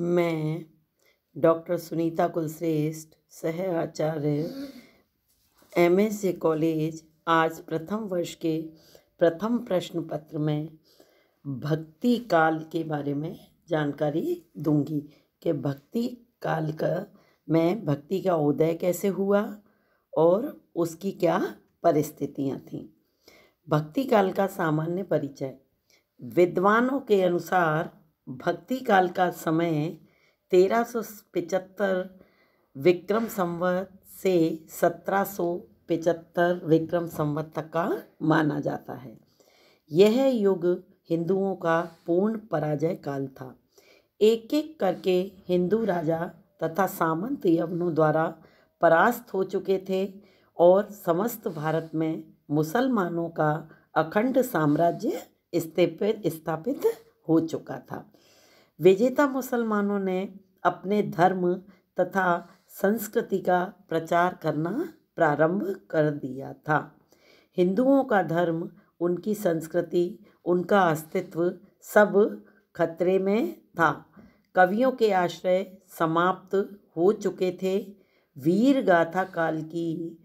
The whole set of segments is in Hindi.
मैं डॉक्टर सुनीता कुलश्रेष्ठ, सह आचार्य, MSc कॉलेज, आज प्रथम वर्ष के प्रथम प्रश्न पत्र में भक्ति काल के बारे में जानकारी दूंगी कि भक्ति काल में भक्ति का उदय कैसे हुआ और उसकी क्या परिस्थितियाँ थीं। भक्ति काल का सामान्य परिचय। विद्वानों के अनुसार भक्ति काल का समय 1375 विक्रम संवत से 1775 विक्रम संवत तक का माना जाता है। यह युग हिंदुओं का पूर्ण पराजय काल था। एक एक करके हिंदू राजा तथा सामंत यवनों द्वारा परास्त हो चुके थे और समस्त भारत में मुसलमानों का अखंड साम्राज्य स्थापित हो चुका था। विजेता मुसलमानों ने अपने धर्म तथा संस्कृति का प्रचार करना प्रारंभ कर दिया था। हिंदुओं का धर्म, उनकी संस्कृति, उनका अस्तित्व सब खतरे में था। कवियों के आश्रय समाप्त हो चुके थे। वीर गाथा काल की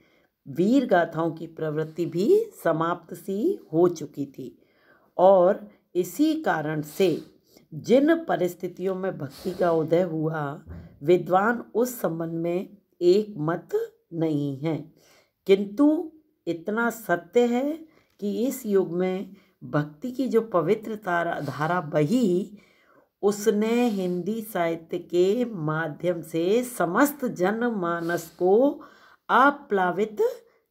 वीर गाथाओं की प्रवृत्ति भी समाप्त सी हो चुकी थी और इसी कारण से जिन परिस्थितियों में भक्ति का उदय हुआ, विद्वान उस संबंध में एक मत नहीं हैं। किंतु इतना सत्य है कि इस युग में भक्ति की जो पवित्र धारा बही, उसने हिंदी साहित्य के माध्यम से समस्त जनमानस को आप्लावित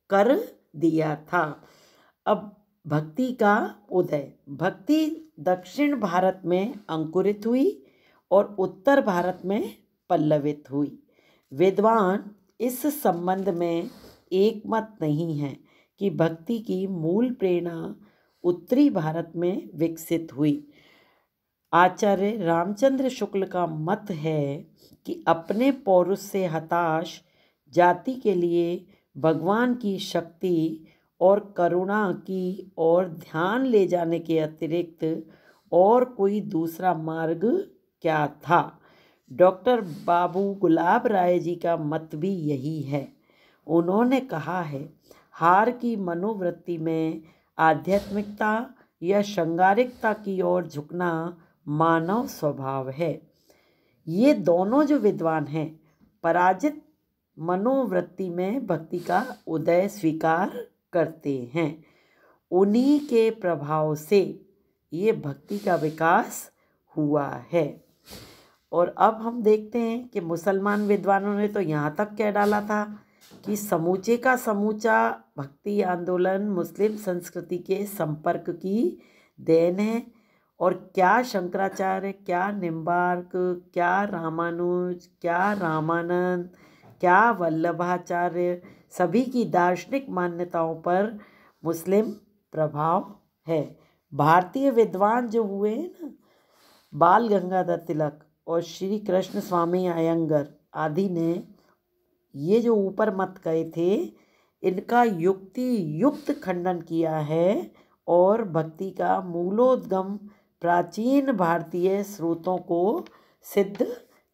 कर दिया था। अब भक्ति का उदय। भक्ति दक्षिण भारत में अंकुरित हुई और उत्तर भारत में पल्लवित हुई। विद्वान इस संबंध में एकमत नहीं है कि भक्ति की मूल प्रेरणा उत्तरी भारत में विकसित हुई। आचार्य रामचंद्र शुक्ल का मत है कि अपने पौरुष से हताश जाति के लिए भगवान की शक्ति और करुणा की ओर ध्यान ले जाने के अतिरिक्त और कोई दूसरा मार्ग क्या था। डॉक्टर बाबू गुलाब राय जी का मत भी यही है। उन्होंने कहा है, हार की मनोवृत्ति में आध्यात्मिकता या श्रृंगारिकता की ओर झुकना मानव स्वभाव है। ये दोनों जो विद्वान हैं, पराजित मनोवृत्ति में भक्ति का उदय स्वीकार करते हैं। उन्हीं के प्रभाव से ये भक्ति का विकास हुआ है। और अब हम देखते हैं कि मुसलमान विद्वानों ने तो यहाँ तक कह डाला था कि समूचे का समूचा भक्ति आंदोलन मुस्लिम संस्कृति के संपर्क की देन है और क्या शंकराचार्य, क्या निम्बार्क, क्या रामानुज, क्या रामानंद, क्या वल्लभाचार्य, सभी की दार्शनिक मान्यताओं पर मुस्लिम प्रभाव है। भारतीय विद्वान जो हुए ना, बाल गंगाधर तिलक और श्री कृष्ण स्वामी अयंगर आदि ने ये जो ऊपर मत कहे थे, इनका युक्ति युक्त खंडन किया है और भक्ति का मूलोद्गम प्राचीन भारतीय स्रोतों को सिद्ध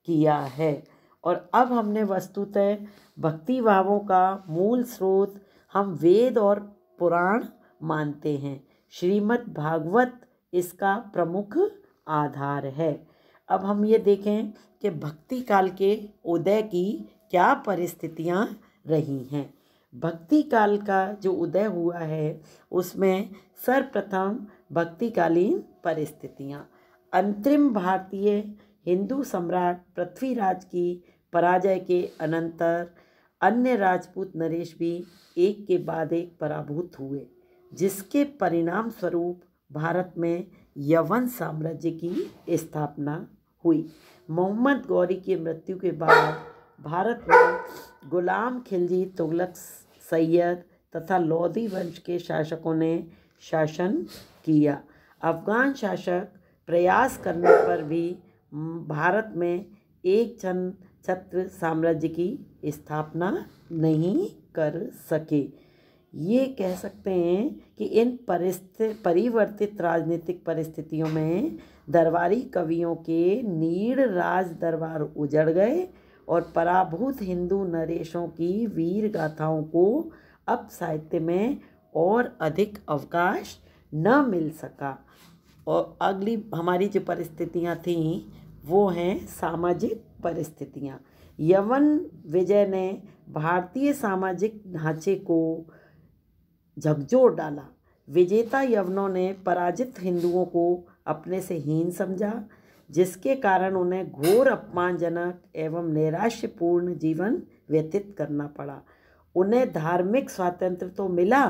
किया है। और अब हमने वस्तुतः भक्ति भावों का मूल स्रोत हम वेद और पुराण मानते हैं। श्रीमद् भागवत इसका प्रमुख आधार है। अब हम ये देखें कि भक्ति काल के उदय की क्या परिस्थितियाँ रही हैं। भक्ति काल का जो उदय हुआ है, उसमें सर्वप्रथम भक्तिकालीन परिस्थितियाँ। अंतरिम भारतीय हिंदू सम्राट पृथ्वीराज की पराजय के अनंतर अन्य राजपूत नरेश भी एक के बाद एक पराभूत हुए, जिसके परिणाम स्वरूप भारत में यवन साम्राज्य की स्थापना हुई। मोहम्मद गौरी की मृत्यु के बाद भारत में गुलाम खिलजी, तुगलक सैयद तथा लोधी वंश के शासकों ने शासन किया। अफगान शासक प्रयास करने पर भी भारत में एक छत्र साम्राज्य की स्थापना नहीं कर सके। ये कह सकते हैं कि इन परिवर्तित राजनीतिक परिस्थितियों में दरबारी कवियों के नीड़ राज दरबार उजड़ गए और पराभूत हिंदू नरेशों की वीर गाथाओं को अब साहित्य में और अधिक अवकाश न मिल सका। और अगली हमारी जो परिस्थितियाँ थीं वो हैं सामाजिक परिस्थितियाँ। यवन विजय ने भारतीय सामाजिक ढांचे को झकझोर डाला। विजेता यवनों ने पराजित हिंदुओं को अपने से हीन समझा, जिसके कारण उन्हें घोर अपमानजनक एवं नैराश्यपूर्ण जीवन व्यतीत करना पड़ा। उन्हें धार्मिक स्वातंत्र्य तो मिला,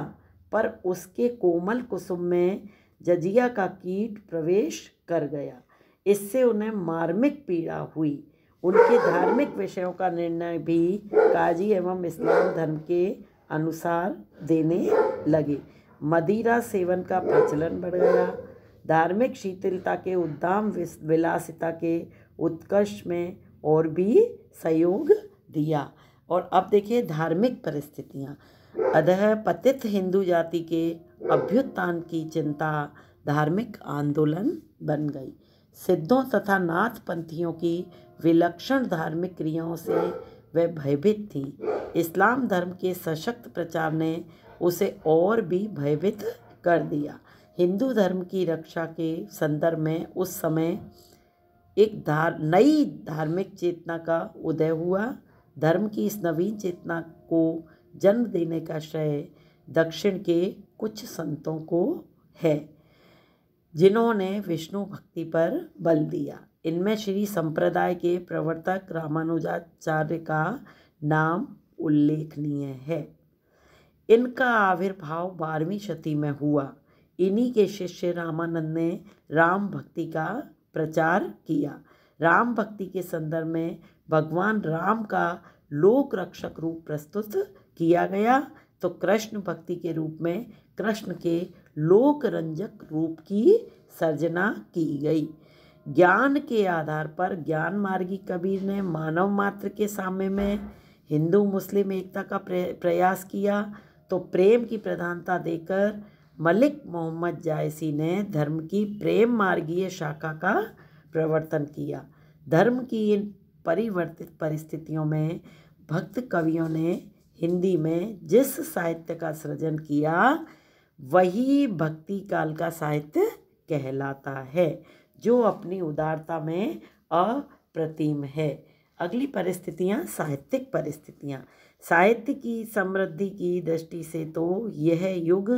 पर उसके कोमल कुसुम में जजिया का कीट प्रवेश कर गया। इससे उन्हें मार्मिक पीड़ा हुई। उनके धार्मिक विषयों का निर्णय भी काजी एवं इस्लाम धर्म के अनुसार देने लगे। मदिरा सेवन का प्रचलन बढ़ गया। धार्मिक शीतलता के उद्दाम विलासिता के उत्कर्ष में और भी सहयोग दिया। और अब देखिए धार्मिक परिस्थितियाँ। अतः पतित हिंदू जाति के अभ्युत्थान की चिंता धार्मिक आंदोलन बन गई। सिद्धों तथा नाथपंथियों की विलक्षण धार्मिक क्रियाओं से वह भयभीत थी। इस्लाम धर्म के सशक्त प्रचार ने उसे और भी भयभीत कर दिया। हिंदू धर्म की रक्षा के संदर्भ में उस समय एक नई धार्मिक चेतना का उदय हुआ। धर्म की इस नवीन चेतना को जन्म देने का श्रेय दक्षिण के कुछ संतों को है, जिन्होंने विष्णु भक्ति पर बल दिया। इनमें श्री संप्रदाय के प्रवर्तक रामानुजाचार्य का नाम उल्लेखनीय है। इनका आविर्भाव 12वीं शती में हुआ। इन्हीं के शिष्य रामानंद ने राम भक्ति का प्रचार किया। राम भक्ति के संदर्भ में भगवान राम का लोक रक्षक रूप प्रस्तुत किया गया, तो कृष्ण भक्ति के रूप में कृष्ण के लोक रंजक रूप की सर्जना की गई। ज्ञान के आधार पर ज्ञान मार्गी कबीर ने मानव मात्र के साम्य में हिंदू मुस्लिम एकता का प्रयास किया, तो प्रेम की प्रधानता देकर मलिक मोहम्मद जायसी ने धर्म की प्रेम मार्गीय शाखा का प्रवर्तन किया। धर्म की इन परिवर्तित परिस्थितियों में भक्त कवियों ने हिंदी में जिस साहित्य का सृजन किया वही भक्ति काल का साहित्य कहलाता है, जो अपनी उदारता में अप्रतिम है। अगली परिस्थितियाँ साहित्यिक परिस्थितियाँ। साहित्य की समृद्धि की दृष्टि से तो यह युग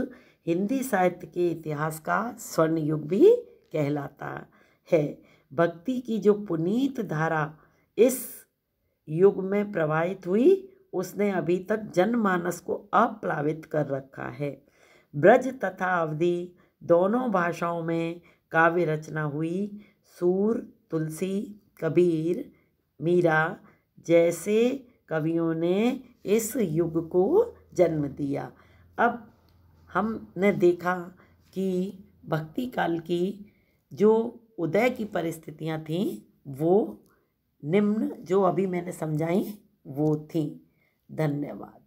हिंदी साहित्य के इतिहास का स्वर्ण युग भी कहलाता है। भक्ति की जो पुनीत धारा इस युग में प्रवाहित हुई, उसने अभी तक जनमानस को अप्लावित कर रखा है। ब्रज तथा अवधी दोनों भाषाओं में काव्य रचना हुई। सूर, तुलसी, कबीर, मीरा जैसे कवियों ने इस युग को जन्म दिया। अब हमने देखा कि भक्ति काल की जो उदय की परिस्थितियाँ थीं वो निम्न जो अभी मैंने समझाई वो थीं। धन्यवाद।